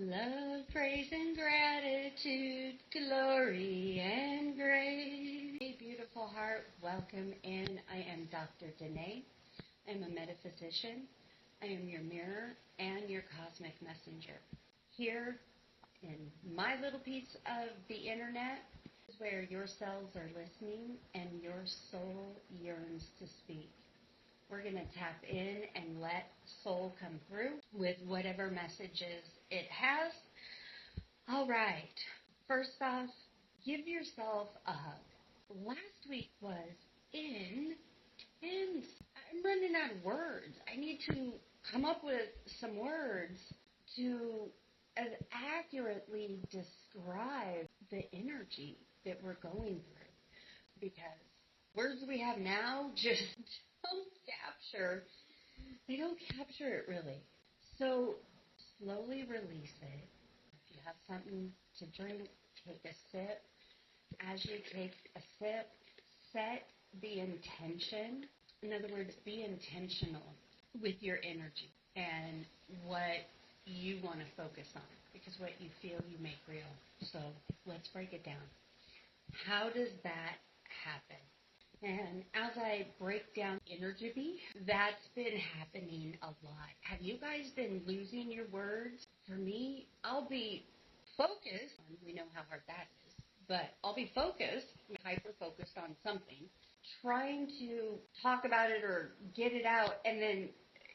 Love, praise, and gratitude, glory and grace. Hey, beautiful heart, welcome in. I am Dr. Denae. I'm a metaphysician. I am your mirror and your cosmic messenger. Here in my little piece of the internet is where your cells are listening and your soul yearns to speak. We're going to tap in and let soul come through with whatever messages it has. All right. First off, give yourself a hug. Last week was intense. I'm running out of words. I need to come up with some words to as accurately describe the energy that we're going through. Because words we have now just they don't capture it really. So slowly release it. If you have something to drink, take a sip. As you take a sip, set the intention. In other words, be intentional with your energy and what you want to focus on, because what you feel you make real. So let's break it down. How does that happen? And as I break down energy, that's been happening a lot. Have you guys been losing your words? For me, I'll be focused. We know how hard that is. But I'll be focused, hyper-focused on something, trying to talk about it or get it out, and then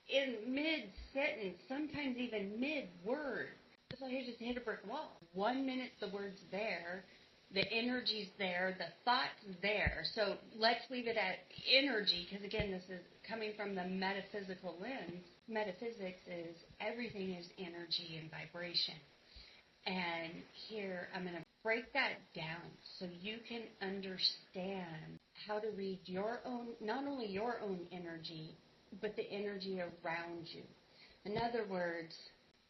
in mid-sentence, sometimes even mid-word, it's like I just hit a brick wall. 1 minute the word's there. The energy's there, the thought's there. So let's leave it at energy, because again, this is coming from the metaphysical lens. Metaphysics is everything is energy and vibration. And here I'm going to break that down so you can understand how to read your own, not only your own energy, but the energy around you. In other words,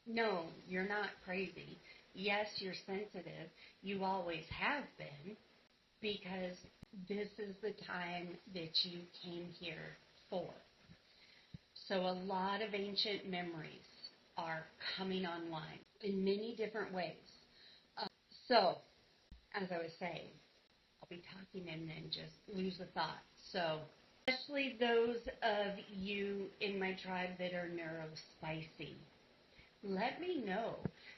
no, you're not crazy. Yes, you're sensitive. You always have been, because this is the time that you came here for. So a lot of ancient memories are coming online in many different ways. So, as I was saying, I'll be talking and then just lose the thought. So, especially those of you in my tribe that are neurospicy, let me know.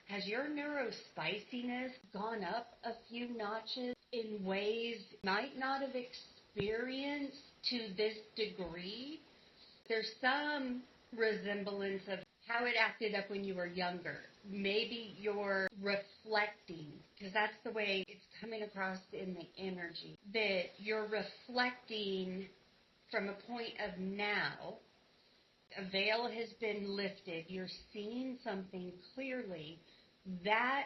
Has your neurospiciness gone up a few notches in ways you might not have experienced to this degree? There's some resemblance of how it acted up when you were younger. Maybe you're reflecting, because that's the way it's coming across in the energy, that you're reflecting from a point of now. A veil has been lifted. You're seeing something clearly. That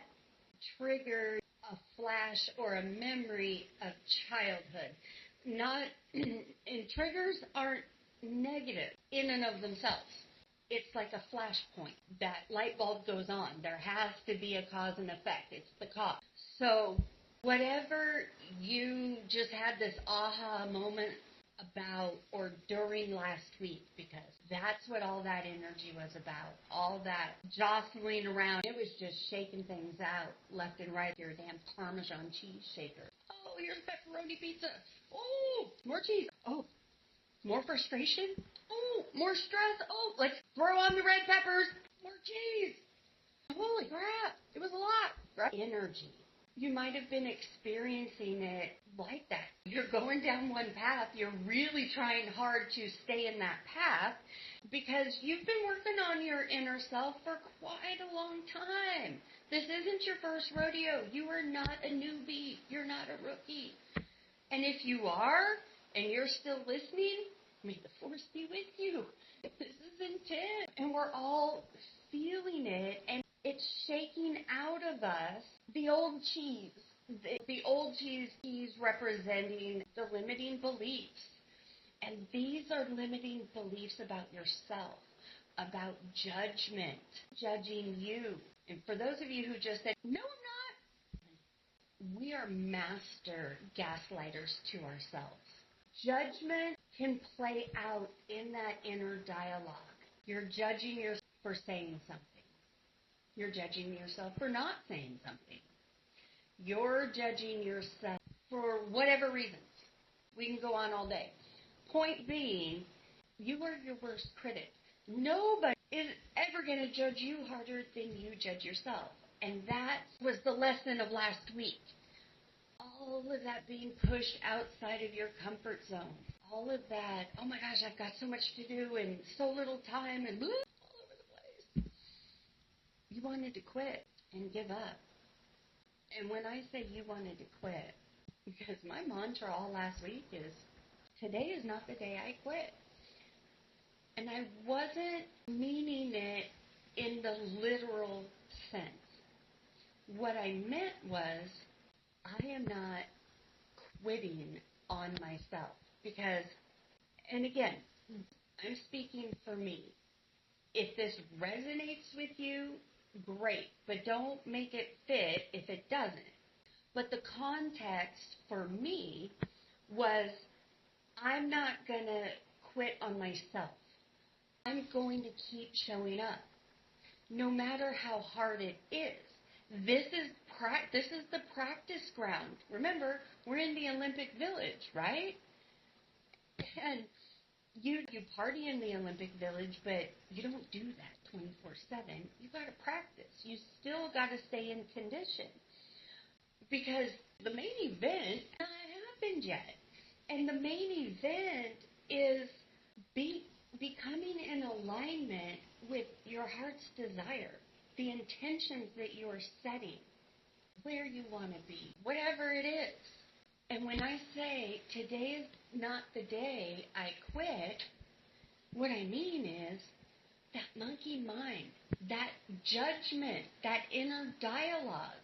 triggers a flash or a memory of childhood. And triggers aren't negative in and of themselves. It's like a flashpoint. That light bulb goes on. There has to be a cause and effect. It's the cause. So whatever you just had this aha moment about or during last week, because that's what all that energy was about. All that jostling around. It was just shaking things out left and right. Your damn Parmesan cheese shaker. Oh, here's pepperoni pizza. Oh, more cheese. Oh, more frustration. Oh, more stress. Oh, let's throw on the red peppers. More cheese. Holy crap. It was a lot. Right? Energy. You might have been experiencing it like that. You're going down one path. You're really trying hard to stay in that path because you've been working on your inner self for quite a long time. This isn't your first rodeo. You are not a newbie. You're not a rookie. And if you are, and you're still listening, may the force be with you. This is intense. And we're all feeling it, and it's shaking out of us the old cheese. The old cheese representing the limiting beliefs. And these are limiting beliefs about yourself, about judgment, judging you. And for those of you who just said, no, I'm not, we are master gaslighters to ourselves. Judgment can play out in that inner dialogue. You're judging yourself for saying something. You're judging yourself for not saying something. You're judging yourself for whatever reasons. We can go on all day. Point being, you are your worst critic. Nobody is ever going to judge you harder than you judge yourself. And that was the lesson of last week. All of that being pushed outside of your comfort zone. All of that, oh my gosh, I've got so much to do and so little time and all over the place. You wanted to quit and give up. And when I say you wanted to quit, because my mantra all last week is, today is not the day I quit. And I wasn't meaning it in the literal sense. What I meant was, I am not quitting on myself. Because, and again, I'm speaking for me. If this resonates with you, great. But don't make it fit if it doesn't. But the context for me was, I'm not going to quit on myself. I'm going to keep showing up, no matter how hard it is. This is the practice ground. Remember, we're in the Olympic Village, right? And you party in the Olympic Village, but you don't do that 24/7. You got to practice. You still got to stay in condition, because the main event hasn't happened yet. And the main event is becoming in alignment with your heart's desire, the intentions that you are setting, where you want to be, whatever it is. And when I say today is not the day I quit, what I mean is that monkey mind, that judgment, that inner dialogue,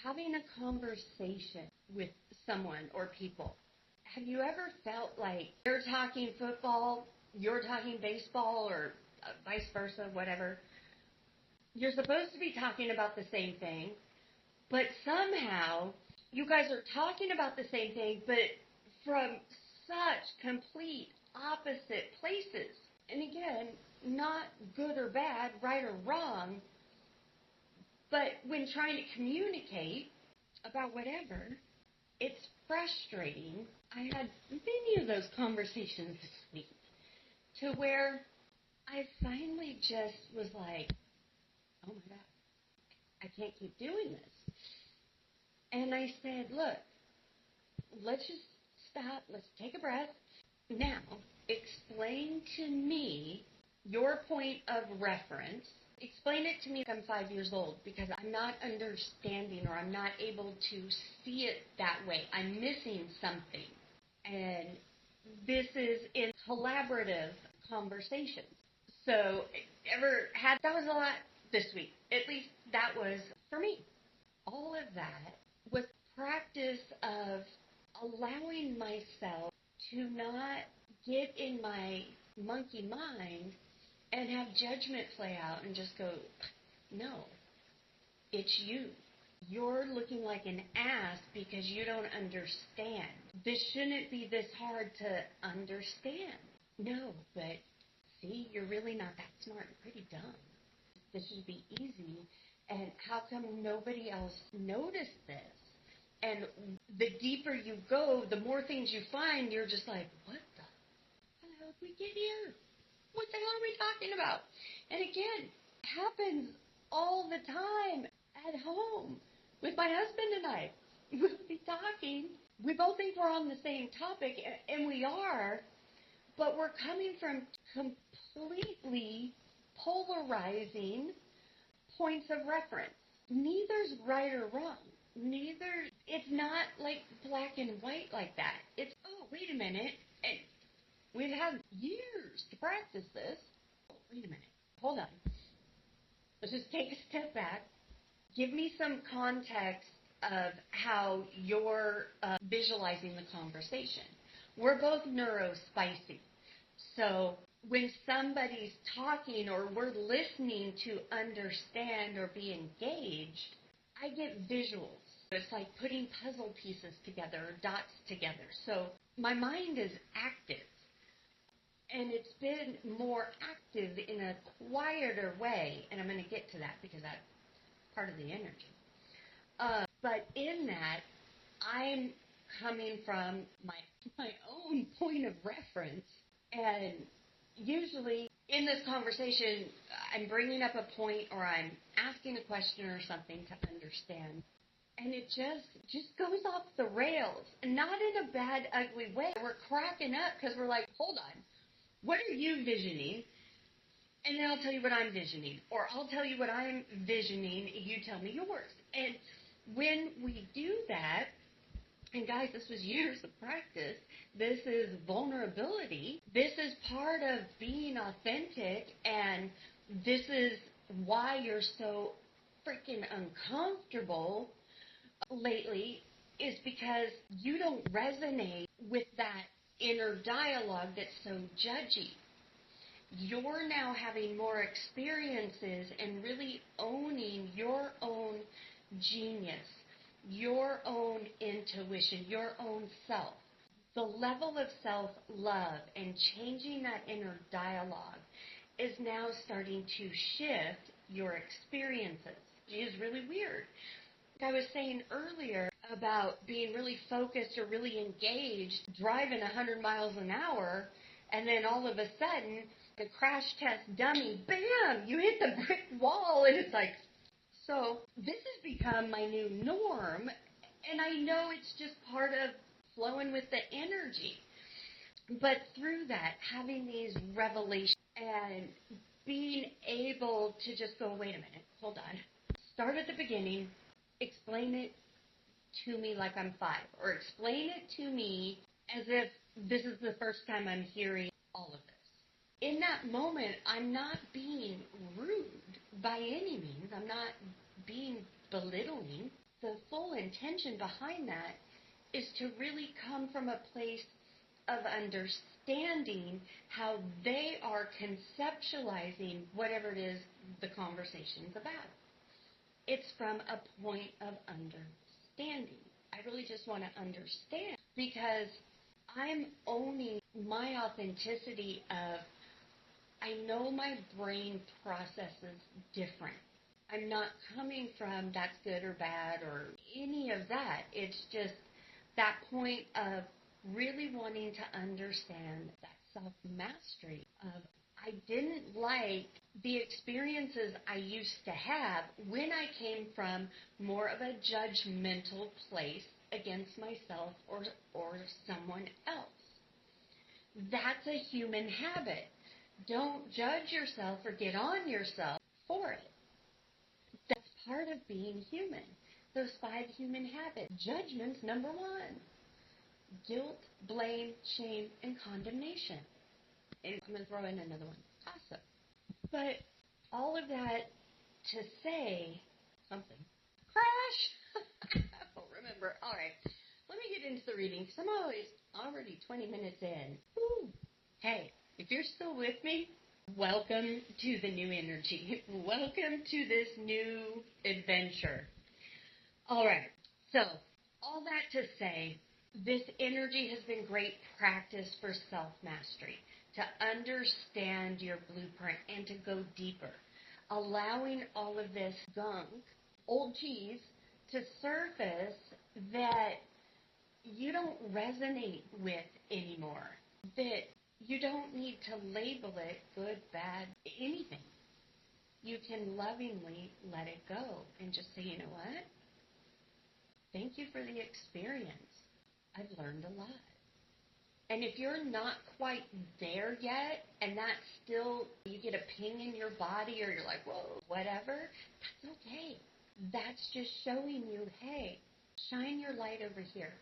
having a conversation with someone or people. Have you ever felt like they're talking football, you're talking baseball, or vice versa, whatever? You're supposed to be talking about the same thing, but somehow you guys are talking about the same thing, but from such complete opposite places. And again, not good or bad, right or wrong, but when trying to communicate about whatever, it's frustrating. I had many of those conversations this week, to where I finally just was like, oh my God, I can't keep doing this. And I said, look, let's just stop. Let's take a breath. Now, explain to me your point of reference. Explain it to me like I'm 5 years old, because I'm not understanding, or I'm not able to see it that way. I'm missing something. And this is in collaborative conversations. So, that was a lot this week. At least that was for me. All of that was practice of allowing myself to not get in my monkey mind and have judgment play out and just go, no, it's you. You're looking like an ass because you don't understand. This shouldn't be this hard to understand. No, but see, you're really not that smart. You're pretty dumb. This should be easy. And how come nobody else noticed this? And the deeper you go, the more things you find, you're just like, what the hell did we get here? What the hell are we talking about? And again, it happens all the time at home with my husband and I. We'll be talking. We both think we're on the same topic, and we are, but we're coming from completely polarizing points of reference. Neither's right or wrong. It's not like black and white like that. It's, oh, wait a minute. And we've had years to practice this. Oh, wait a minute. Hold on. Let's just take a step back. Give me some context of how you're visualizing the conversation. We're both neurospicy. So when somebody's talking or we're listening to understand or be engaged, I get visuals. It's like putting puzzle pieces together or dots together. So my mind is active. And it's been more active in a quieter way. And I'm going to get to that because part of the energy. But in that, I'm coming from my own point of reference, and usually in this conversation, I'm bringing up a point or I'm asking a question or something to understand, and it just goes off the rails, and not in a bad, ugly way. We're cracking up because we're like, hold on, what are you visioning? And then I'll tell you what I'm visioning, or I'll tell you what I'm visioning, you tell me yours. And when we do that, and guys, this was years of practice, this is vulnerability, this is part of being authentic, and this is why you're so freaking uncomfortable lately, is because you don't resonate with that inner dialogue that's so judgy. You're now having more experiences and really owning your own genius, your own intuition, your own self. The level of self-love and changing that inner dialogue is now starting to shift your experiences. It is really weird. Like I was saying earlier about being really focused or really engaged, driving 100 miles an hour, and then all of a sudden, the crash test dummy, bam, you hit the brick wall, and it's like, so this has become my new norm, and I know it's just part of flowing with the energy. But through that, having these revelations and being able to just go, wait a minute, hold on, start at the beginning, explain it to me like I'm 5, or explain it to me as if this is the first time I'm hearing all of this. In that moment, I'm not being rude by any means. I'm not being belittling. The full intention behind that is to really come from a place of understanding how they are conceptualizing whatever it is the conversation's about. It's from a point of understanding. I really just want to understand, because I'm owning my authenticity of, I know my brain processes different. I'm not coming from that's good or bad or any of that. It's just that point of really wanting to understand that self-mastery of, I didn't like the experiences I used to have when I came from more of a judgmental place against myself or someone else. That's a human habit. Don't judge yourself or get on yourself for it. That's part of being human. Those 5 human habits. Judgment's number 1. Guilt, blame, shame, and condemnation. And I'm going to throw in another one. Gossip. But all of that to say something. Crash! Oh, remember. All right. Let me get into the reading, because I'm already 20 minutes in. Woo. Hey, if you're still with me, welcome to the new energy. Welcome to this new adventure. All right. So, all that to say, this energy has been great practice for self-mastery, to understand your blueprint and to go deeper, allowing all of this gunk, old cheese, to surface that you don't resonate with anymore, that you don't need to label it good, bad, anything. You can lovingly let it go and just say, you know what? Thank you for the experience. I've learned a lot. And if you're not quite there yet, and that's still, you get a ping in your body, or you're like, whoa, whatever, that's okay. That's just showing you, hey, shine your light over here.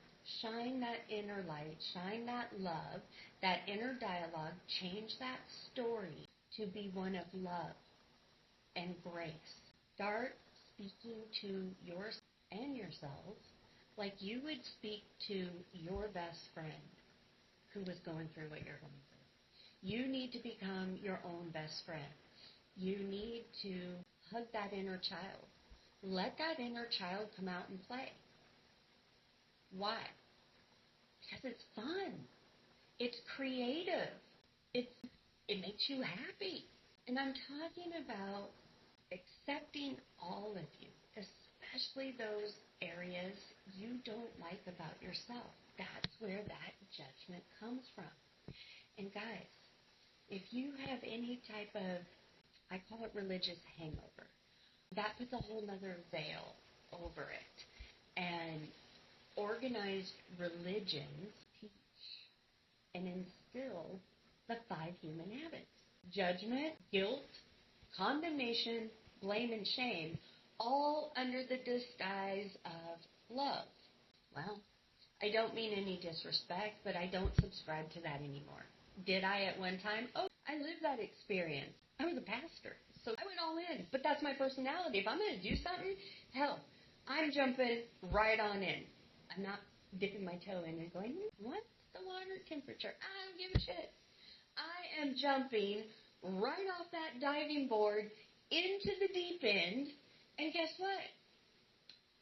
Shine that inner light. Shine that love, that inner dialogue. Change that story to be one of love and grace. Start speaking to yourself and yourselves like you would speak to your best friend who was going through what you're going through. You need to become your own best friend. You need to hug that inner child. Let that inner child come out and play. Why? Because it's fun. It's creative. It makes you happy. And I'm talking about accepting all of you. especially those areas you don't like about yourself. That's where that judgment comes from. And guys, if you have any type of, I call it religious hangover, that puts a whole nother veil over it. And organized religions teach and instill the 5 human habits: judgment, guilt, condemnation, blame, and shame, all under the disguise of love. Well, I don't mean any disrespect, but I don't subscribe to that anymore. Did I at one time? Oh, I lived that experience. I was a pastor, so I went all in. But that's my personality. If I'm going to do something, hell, I'm jumping right on in. I'm not dipping my toe in and going, what's the water temperature? I don't give a shit. I am jumping right off that diving board into the deep end, and guess what?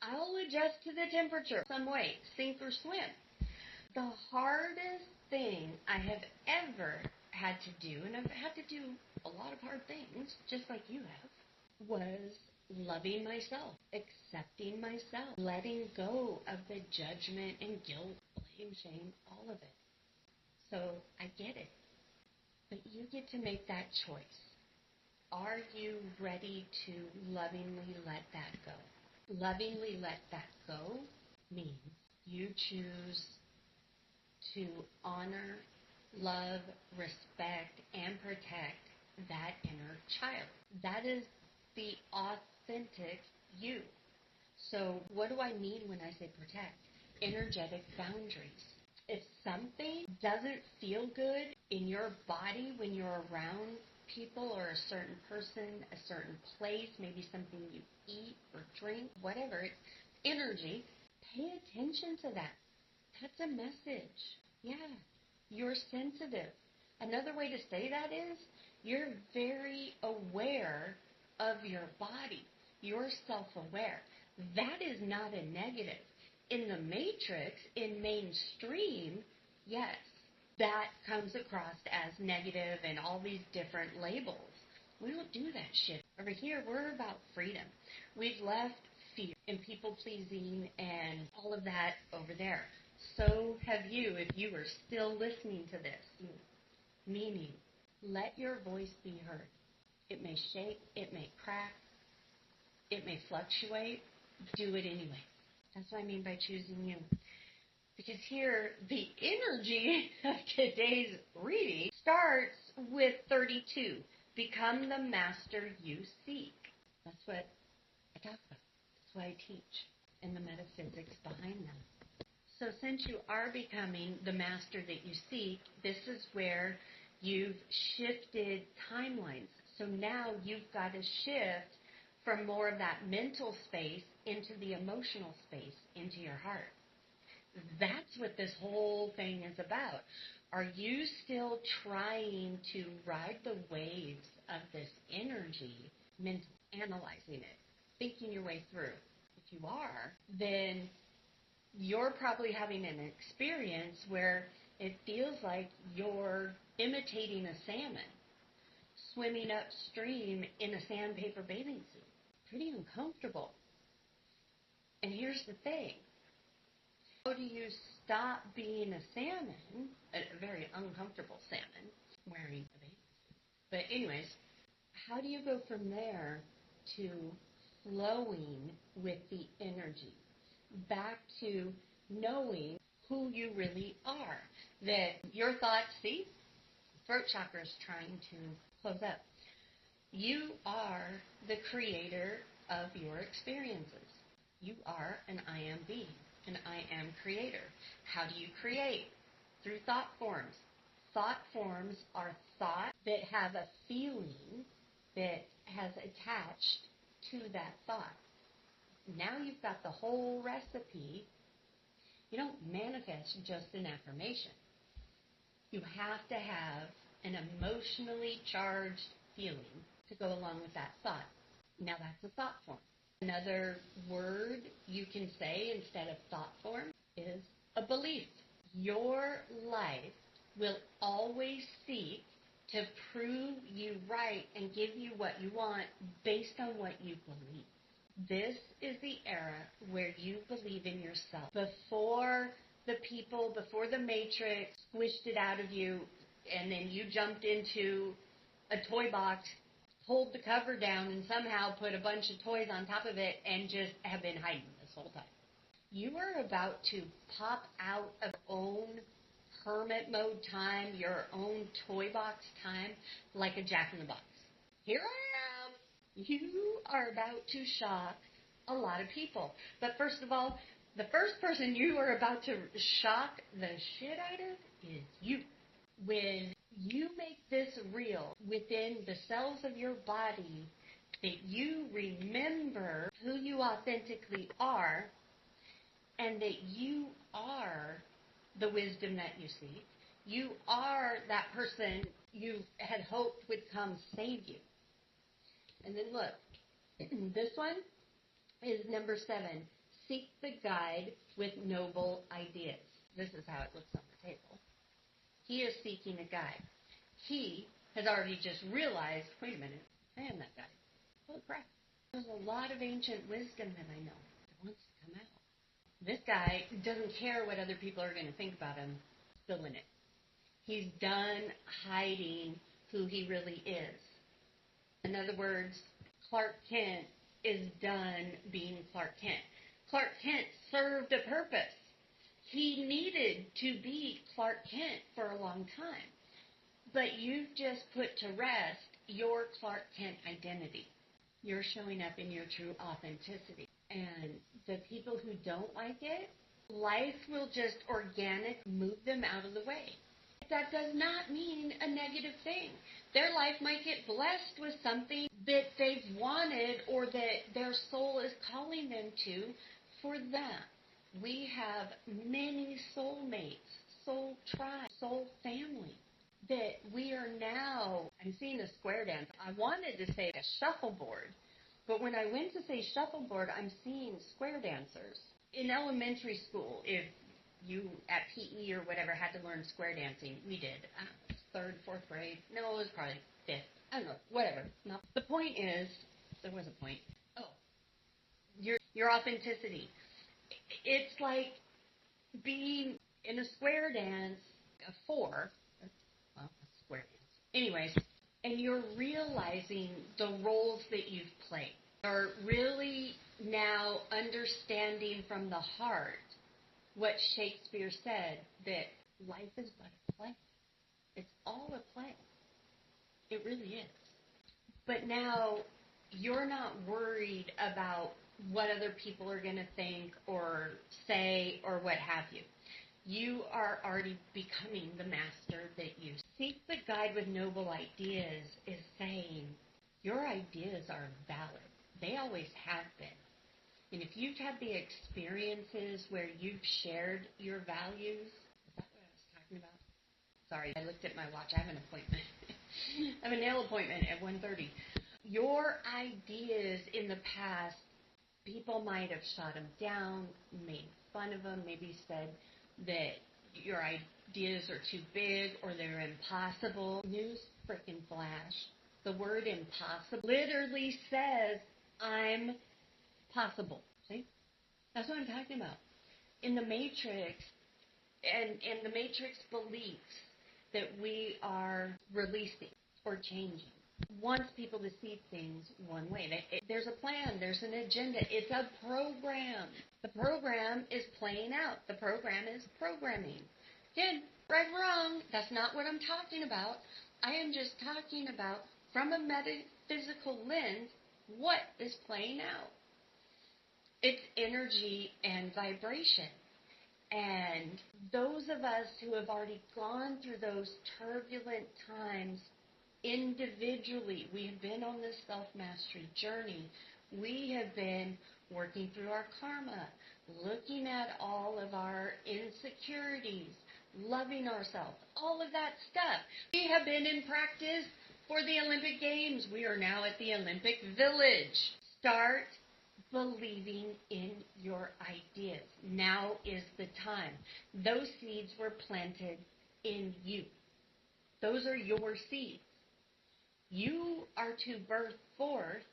I'll adjust to the temperature some way, sink or swim. The hardest thing I have ever had to do, and I've had to do a lot of hard things, just like you have, was loving myself, accepting myself, letting go of the judgment and guilt, blame, shame, all of it. So I get it. But you get to make that choice. Are you ready to lovingly let that go? Lovingly let that go means you choose to honor, love, respect, and protect that inner child. That is the authentic you. So what do I mean when I say protect? Energetic boundaries. If something doesn't feel good in your body when you're around people or a certain person, a certain place, maybe something you eat or drink, whatever, it's energy, pay attention to that. That's a message. Yeah, you're sensitive. Another way to say that is you're very aware of your body. You're self-aware. That is not a negative. In the matrix, in mainstream, yes, that comes across as negative and all these different labels. We don't do that shit. Over here, we're about freedom. We've left fear and people-pleasing and all of that over there. So have you, if you are still listening to this. Meaning, let your voice be heard. It may shake, it may crack, it may fluctuate. Do it anyway. That's what I mean by choosing you. Because here, the energy of today's reading starts with 32. Become the master you seek. That's what I talk about. That's what I teach, and the metaphysics behind them. So since you are becoming the master that you seek, this is where you've shifted timelines. So now you've got to shift from more of that mental space into the emotional space, into your heart. That's what this whole thing is about. Are you still trying to ride the waves of this energy, analyzing it, thinking your way through? If you are, then you're probably having an experience where it feels like you're imitating a salmon, swimming upstream in a sandpaper bathing suit. Pretty uncomfortable. And here's the thing. How do you stop being a salmon, a very uncomfortable salmon, wearing a bathing suit? But anyways, how do you go from there to flowing with the energy? Back to knowing who you really are. That your thoughts, see, throat chakra is trying to close up. You are the creator of your experiences. You are an I am being, an I am creator. How do you create? Through thought forms. Thought forms are thoughts that have a feeling that has attached to that thought. Now you've got the whole recipe. You don't manifest just an affirmation. You have to have an emotionally charged feeling to go along with that thought. Now that's a thought form. Another word you can say instead of thought form is a belief. Your life will always seek to prove you right and give you what you want based on what you believe. This is the era era where you believe in yourself. Before the people, before the matrix squished it out of you, and then you jumped into a toy box, pulled the cover down, and somehow put a bunch of toys on top of it and just have been hiding this whole time. You are about to pop out of your own hermit mode time, your own toy box time, like a jack-in-the-box. Here I am. You are about to shock a lot of people. But first of all, the first person you are about to shock the shit out of is you. When you make this real within the cells of your body, that you remember who you authentically are, and that you are the wisdom that you seek. You are that person you had hoped would come save you. And then look, this one is number 7. Seek the guide with noble ideas. This is how it looks on the table. He is seeking a guide. He has already just realized, wait a minute, I am that guide. Holy crap. There's a lot of ancient wisdom that I know that wants to come out. This guy doesn't care what other people are going to think about him. Still in it. He's done hiding who he really is. In other words, Clark Kent is done being Clark Kent. Clark Kent served a purpose. He needed to be Clark Kent for a long time. But you've just put to rest your Clark Kent identity. You're showing up in your true authenticity. And the people who don't like it, life will just organically move them out of the way. That does not mean a negative thing. Their life might get blessed with something that they've wanted or that their soul is calling them to for them. We have many soulmates, soul tribes, soul family that we are now, I'm seeing a square dance. I wanted to say a shuffleboard, but when I went to say shuffleboard, I'm seeing square dancers. In elementary school, if you at PE or whatever had to learn square dancing, we did. I don't know, 3rd, 4th grade. No, it was probably 5th. I don't know, whatever. No. The point is, there was a point. Oh, your authenticity. It's like being in a square dance, a 4, well, a square dance. Anyways, and you're realizing the roles that you've played. You're really now understanding from the heart what Shakespeare said, that life is but a play. It's all a play. It really is. But now you're not worried about what other people are going to think or say or what have you. You are already becoming the master that you seek. The guide with noble ideas is saying your ideas are valid. They always have been. And if you've had the experiences where you've shared your values, is that what I was talking about? Sorry, I looked at my watch. I have an appointment. I have a nail appointment at 1:30. Your ideas in the past, people might have shot them down, made fun of them, maybe said that your ideas are too big or they're impossible. News freaking flash. The word impossible literally says, I'm possible. See? That's what I'm talking about. In the matrix, and the matrix beliefs that we are releasing or changing, wants people to see things one way. There's a plan. There's an agenda. It's a program. The program is playing out. The program is programming. Again, right or wrong, that's not what I'm talking about. I am just talking about, from a metaphysical lens, what is playing out. It's energy and vibration. And those of us who have already gone through those turbulent times individually, we have been on this self-mastery journey. We have been working through our karma, looking at all of our insecurities, loving ourselves, all of that stuff. We have been in practice for the Olympic Games. We are now at the Olympic Village. Start believing in your ideas. Now is the time. Those seeds were planted in you. Those are your seeds. You are to birth forth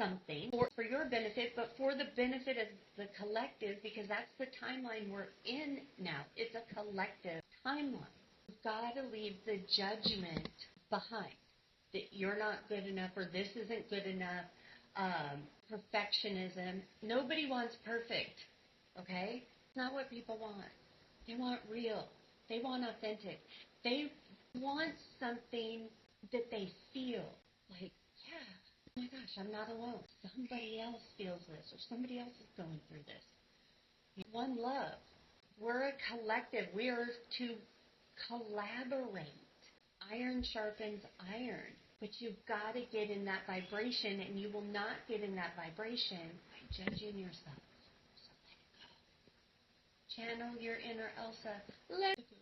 something for your benefit, but for the benefit of the collective, because that's the timeline we're in now. It's a collective timeline. You've got to leave the judgment behind, that you're not good enough or this isn't good enough, perfectionism. Nobody wants perfect, okay? It's not what people want. They want real. They want authentic. They want something that they feel like, yeah, oh my gosh, I'm not alone. Somebody else feels this, or somebody else is going through this. One love. We're a collective. We are to collaborate. Iron sharpens iron. But you've got to get in that vibration, and you will not get in that vibration by judging yourself. So let it go. Channel your inner Elsa. Let it go.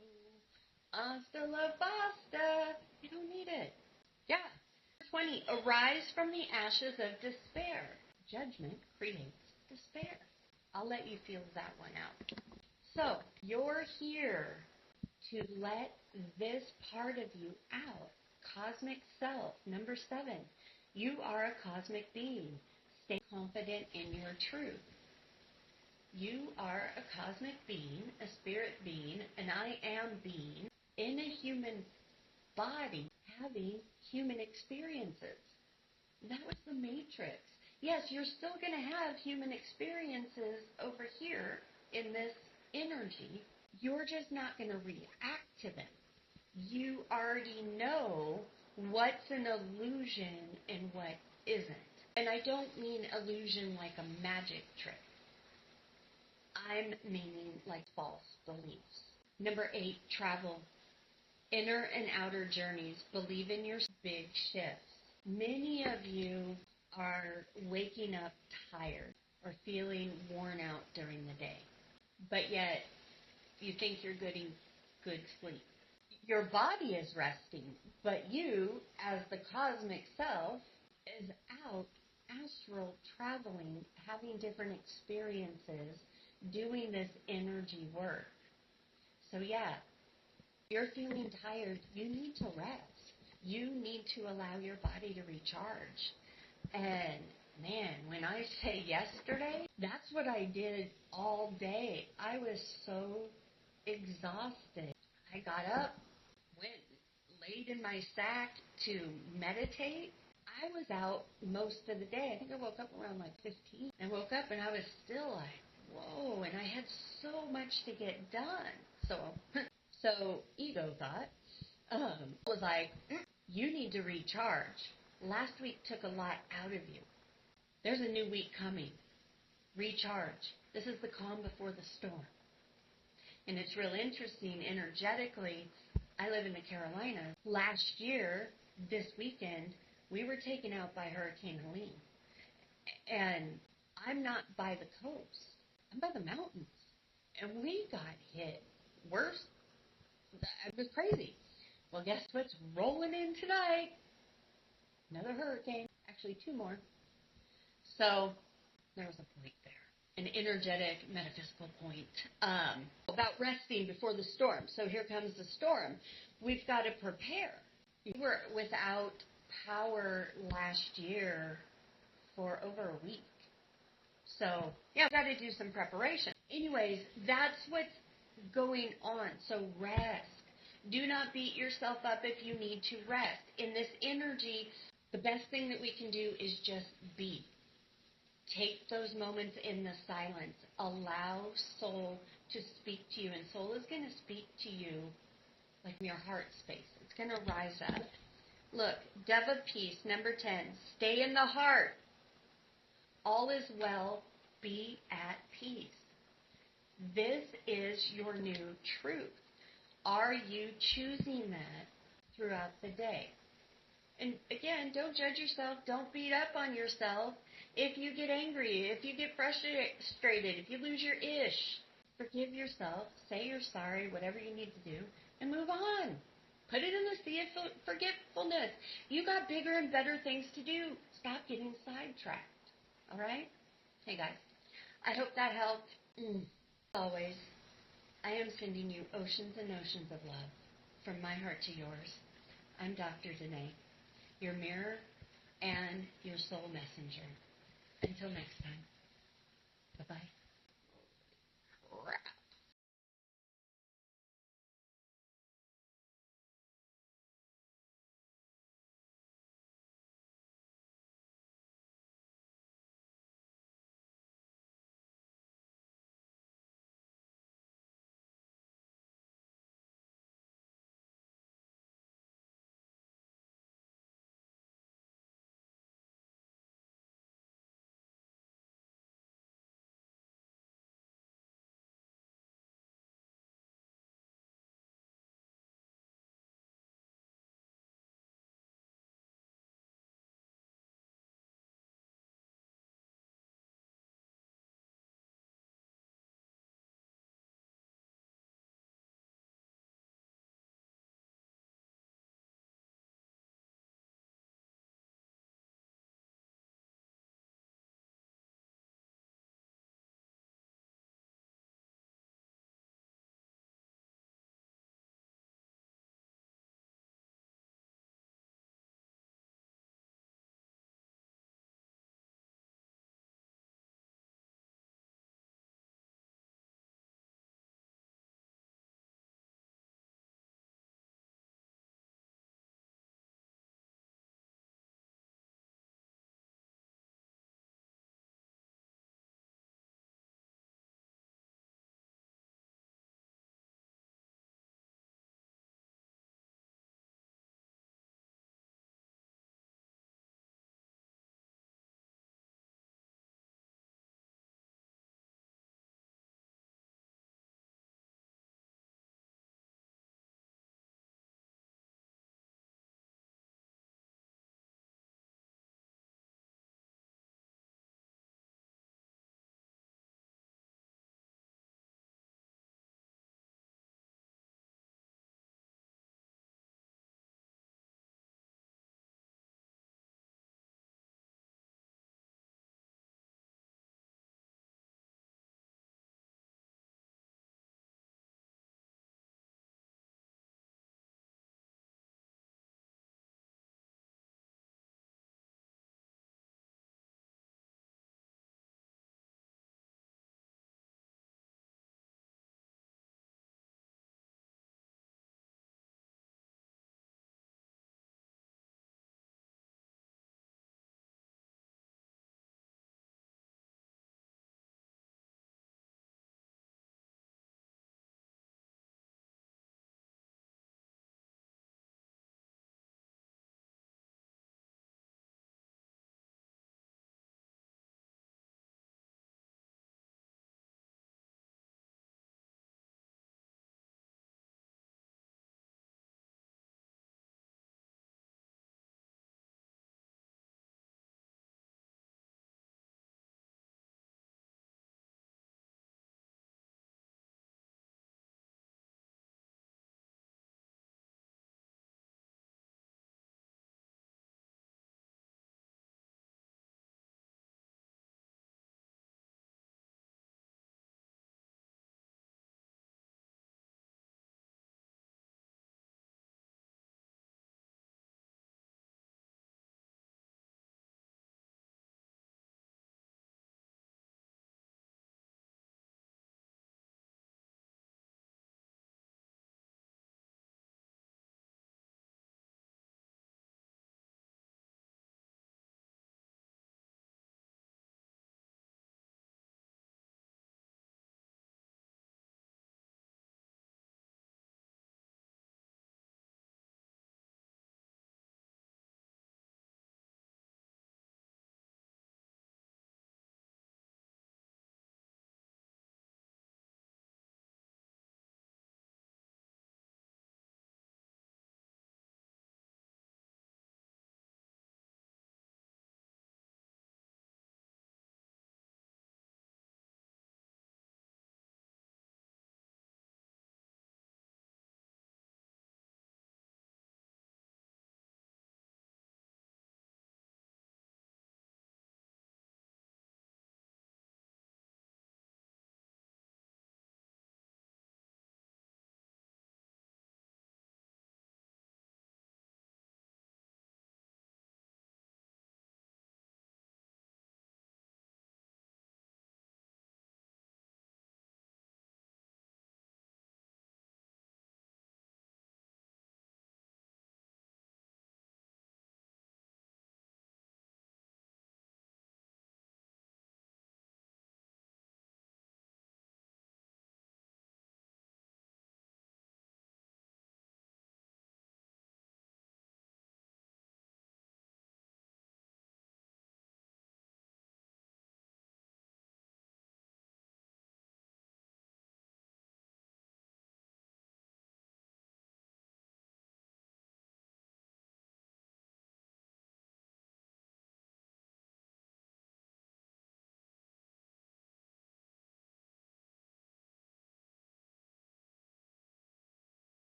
Hasta la basta. You don't need it. Yeah. 20. Arise from the ashes of despair. Judgment creates despair. I'll let you feel that one out. So, you're here to let this part of you out. Cosmic self. Number 7. You are a cosmic being. Stay confident in your truth. You are a cosmic being, a spirit being, an I am being in a human body having human experiences. That was the matrix. Yes, you're still going to have human experiences over here in this energy. You're just not going to react to them. You already know what's an illusion and what isn't. And I don't mean illusion like a magic trick. I'm meaning like false beliefs. Number 8, travel. Inner and outer journeys. Believe in your big shifts. Many of you are waking up tired or feeling worn out during the day, but yet you think you're getting good sleep. Your body is resting, but you, as the cosmic self, is out astral traveling, having different experiences, doing this energy work. So yeah, you're feeling tired, you need to rest. You need to allow your body to recharge. And man, when I say yesterday, that's what I did all day. I was so exhausted. I got up, went, laid in my sack to meditate. I was out most of the day. I think I woke up around like 15. I woke up and I was still like, whoa, and I had so much to get done. So ego thought was like, you need to recharge. Last week took a lot out of you. There's a new week coming. Recharge. This is the calm before the storm. And it's real interesting energetically. I live in the Carolinas. Last year, this weekend, we were taken out by Hurricane Helene. And I'm not by the coast. I'm by the mountains. And we got hit worse. It was crazy. Well, guess what's rolling in tonight? Another hurricane. Actually, 2 more. So there was a point there. An energetic, metaphysical point about resting before the storm. So here comes the storm. We've got to prepare. We were without power last year for over a week. So, yeah, we've got to do some preparation. Anyways, that's what's going on. So rest. Do not beat yourself up if you need to rest. In this energy, the best thing that we can do is just be. Take those moments in the silence. Allow soul to speak to you. And soul is going to speak to you like in your heart space. It's going to rise up. Look, dove of peace, number 10. Stay in the heart. All is well. Be at peace. This is your new truth. Are you choosing that throughout the day? And again, don't judge yourself. Don't beat up on yourself. If you get angry, if you get frustrated, if you lose your ish, forgive yourself. Say you're sorry, whatever you need to do, and move on. Put it in the sea of forgetfulness. You got bigger and better things to do. Stop getting sidetracked. All right? Hey, guys. I hope that helped. Always, I am sending you oceans and oceans of love from my heart to yours. I'm Dr. Denae, your mirror and your soul messenger. Until next time.